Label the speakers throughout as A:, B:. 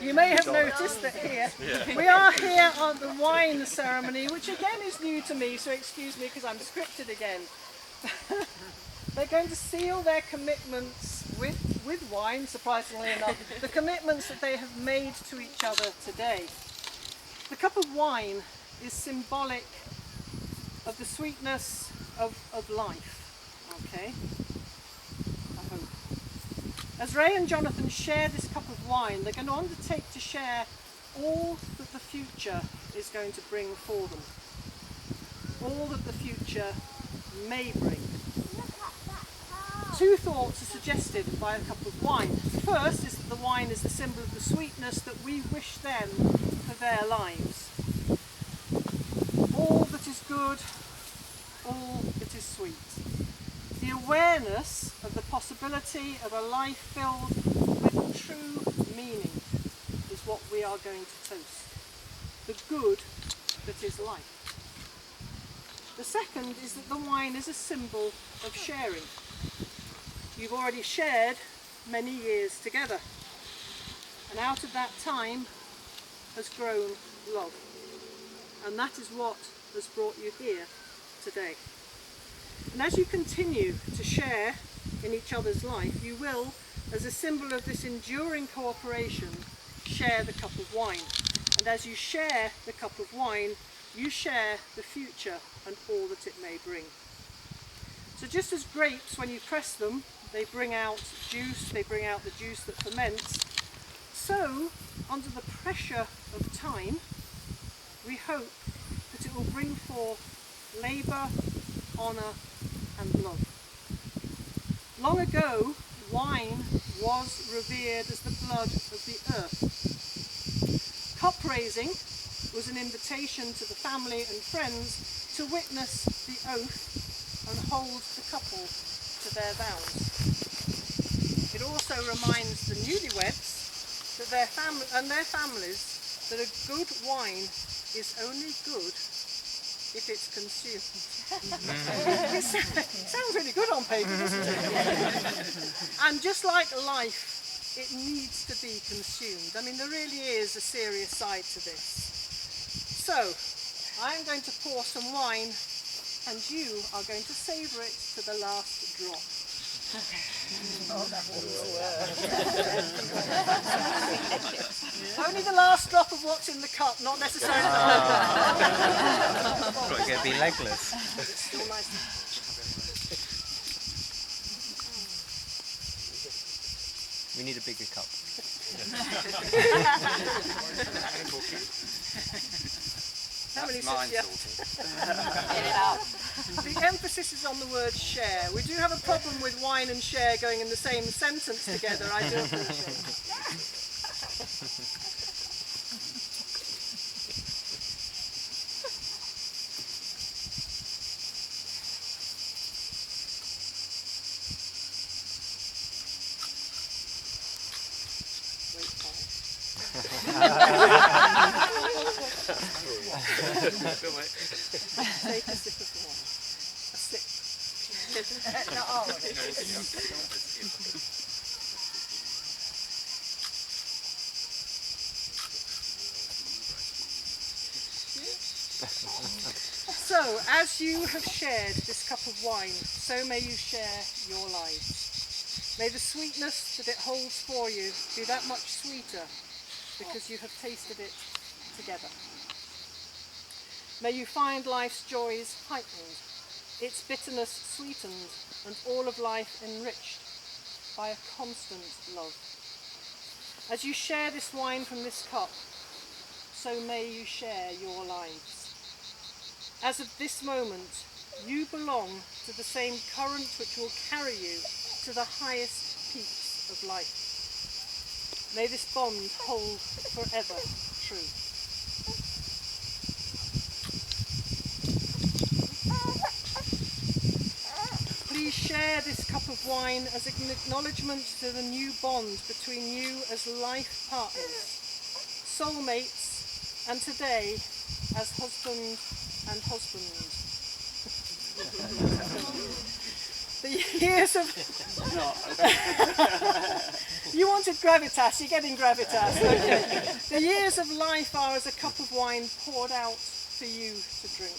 A: You may have noticed that here, we are here on the wine ceremony, which again is new to me, so excuse me because I'm scripted again. They're going to seal their commitments with wine, surprisingly enough, the commitments that they have made to each other today. The cup of wine is symbolic of the sweetness of life, okay? I hope. As Ray and Jonathan share this cup of wine, they're going to undertake to share all that the future is going to bring for them. All that the future may bring. Two thoughts are suggested by a cup of wine. The first is that the wine is the symbol of the sweetness that we wish them for their lives. All that is good, all that is sweet. The awareness of the possibility of a life filled with true meaning is what we are going to toast. The good that is life. The second is that the wine is a symbol of sharing. You've already shared many years together, and out of that time has grown love, and that is what has brought you here today. And as you continue to share in each other's life, you will, as a symbol of this enduring cooperation, share the cup of wine. And as you share the cup of wine, you share the future and all that it may bring. So just as grapes, when you press them, they bring out juice, they bring out the juice that ferments, so under the pressure of time, we hope that it will bring forth labour, honour and love. Long ago, wine was revered as the blood of the earth. Cup raising was an invitation to the family and friends to witness the oath and hold the couple to their vows. It also reminds the newlyweds that their families that a good wine is only good if it's consumed. It sounds really good on paper, doesn't it? And just like life, it needs to be consumed. I mean, there really is a serious side to this. So, I'm going to pour some wine and you are going to savour it to the last drop. Only the last drop of what's in the cup, not necessarily the whole cup.
B: It's going to be legless.
A: It's still nice.
B: We need a bigger cup.
A: How many
C: Mine
A: sips?
C: sorted.
A: The emphasis is on the word share. We do have a problem with wine and share going in the same sentence together, I do appreciate. Take a sip of wine. A sip. Not all of it. So, as you have shared this cup of wine, so may you share your lives. May the sweetness that it holds for you be that much sweeter because you have tasted it together. May you find life's joys heightened, its bitterness sweetened, and all of life enriched by a constant love. As you share this wine from this cup, so may you share your lives. As of this moment, you belong to the same current which will carry you to the highest peaks of life. May this bond hold forever true. Please share this cup of wine as an acknowledgement to the new bond between you as life partners, soulmates, and today as husband and husband. The years of... You wanted gravitas, you're getting gravitas. Okay. The years of life are as a cup of wine poured out for you to drink.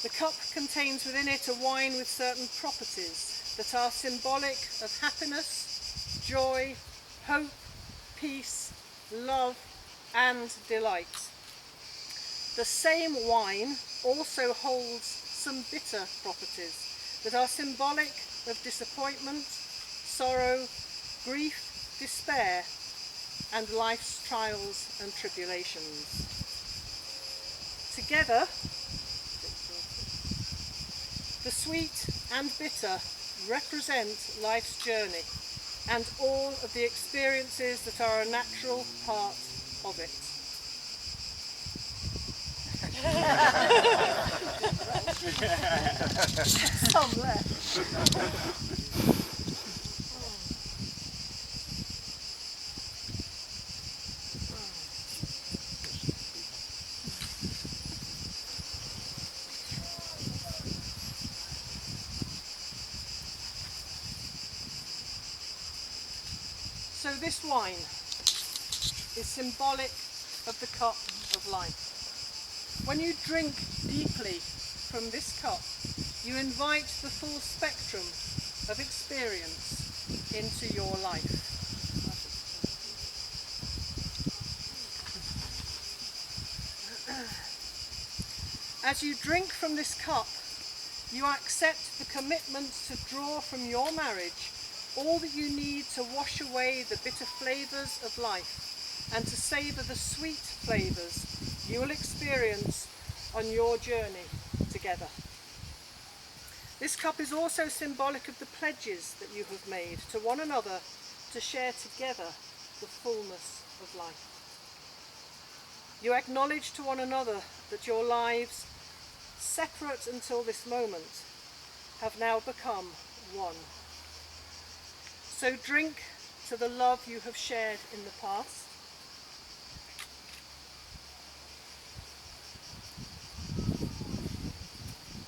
A: The cup contains within it a wine with certain properties that are symbolic of happiness, joy, hope, peace, love and delight. The same wine also holds some bitter properties that are symbolic of disappointment, sorrow, grief, despair and life's trials and tribulations. Together, the sweet and bitter represent life's journey and all of the experiences that are a natural part of it. Some left. So this wine is symbolic of the cup of life. When you drink deeply from this cup, you invite the full spectrum of experience into your life. As you drink from this cup, you accept the commitment to draw from your marriage all that you need to wash away the bitter flavours of life and to savour the sweet flavours you will experience on your journey together. This cup is also symbolic of the pledges that you have made to one another to share together the fullness of life. You acknowledge to one another that your lives, separate until this moment, have now become one. So drink to the love you have shared in the past.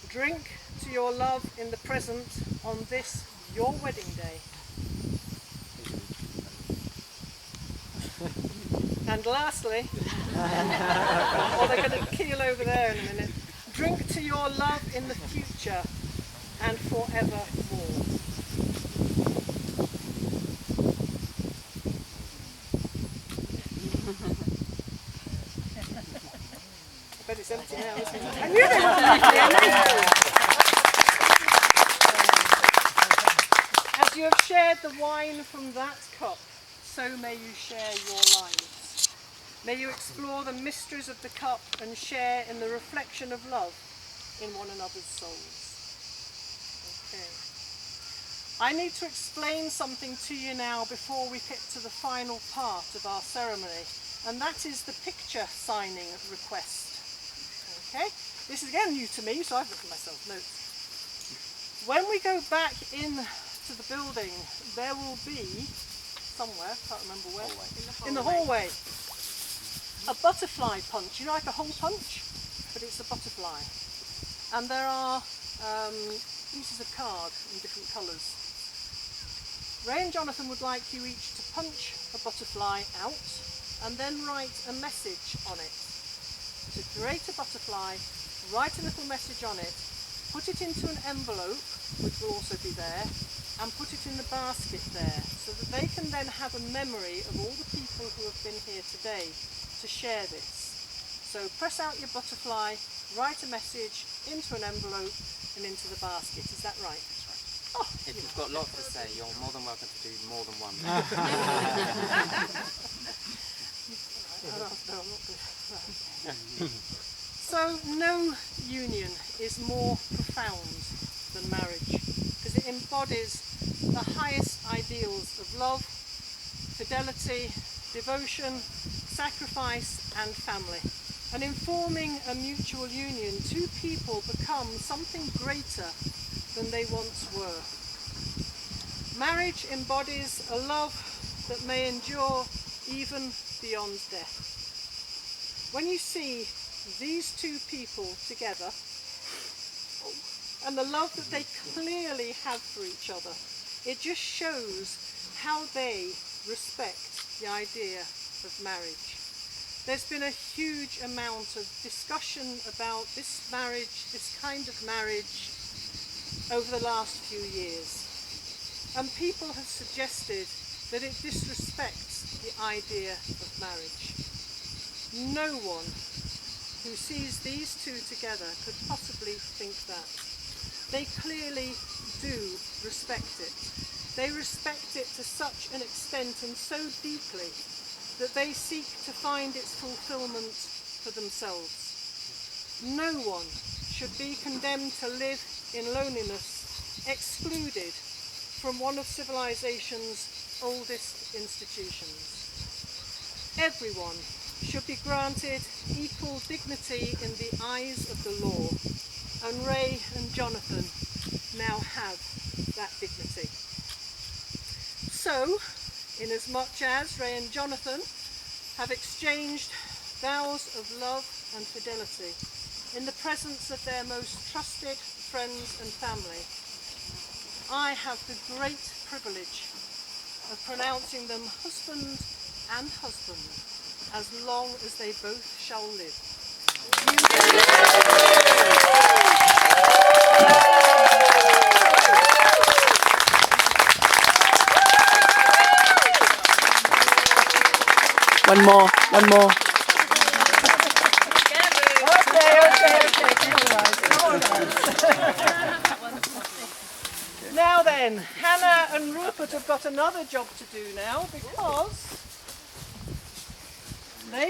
A: Drink to your love in the present on this, your wedding day. And lastly, or they're going to keel over there in a minute, drink to your love in the future and forevermore. I bet it's empty now, isn't it? I knew they wouldn't leave me any. As you have shared the wine from that cup, so may you share your lives. May you explore the mysteries of the cup and share in the reflection of love in one another's souls. Okay. I need to explain something to you now before we get to the final part of our ceremony, and that is the picture signing request. Okay, this is again new to me, so I've written myself notes. When we go back in to the building, there will be somewhere, can't remember where, in the hallway, a butterfly punch. You know, like a hole punch, but it's a butterfly. And there are pieces of card in different colours. Ray and Jonathan would like you each to punch a butterfly out and then write a message on it. To create a butterfly, write a little message on it, put it into an envelope, which will also be there, and put it in the basket there, so that they can then have a memory of all the people who have been here today to share this. So press out your butterfly, write a message into an envelope and into the basket. Is that right? Oh,
C: if you've got lots to say, you're more than welcome to do more than one.
A: So no union is more profound than marriage, because it embodies the highest ideals of love, fidelity, devotion, sacrifice and family. And in forming a mutual union, two people become something greater than they once were. Marriage embodies a love that may endure even beyond death. When you see these two people together, and the love that they clearly have for each other. It just shows how they respect the idea of marriage. There's been a huge amount of discussion about this marriage, this kind of marriage, over the last few years. And people have suggested that it disrespects the idea of marriage. No one who sees these two together could possibly think that. They clearly do respect it. They respect it to such an extent and so deeply that they seek to find its fulfillment for themselves. No one should be condemned to live in loneliness, excluded from one of civilization's oldest institutions. Everyone should be granted equal dignity in the eyes of the law, and Ray and Jonathan now have that dignity. So, inasmuch as Ray and Jonathan have exchanged vows of love and fidelity in the presence of their most trusted friends and family, I have the great privilege of pronouncing them husband and husband as long as they both shall live.
D: One more.
A: Now then, Hannah and Rupert have got another job to do now, because they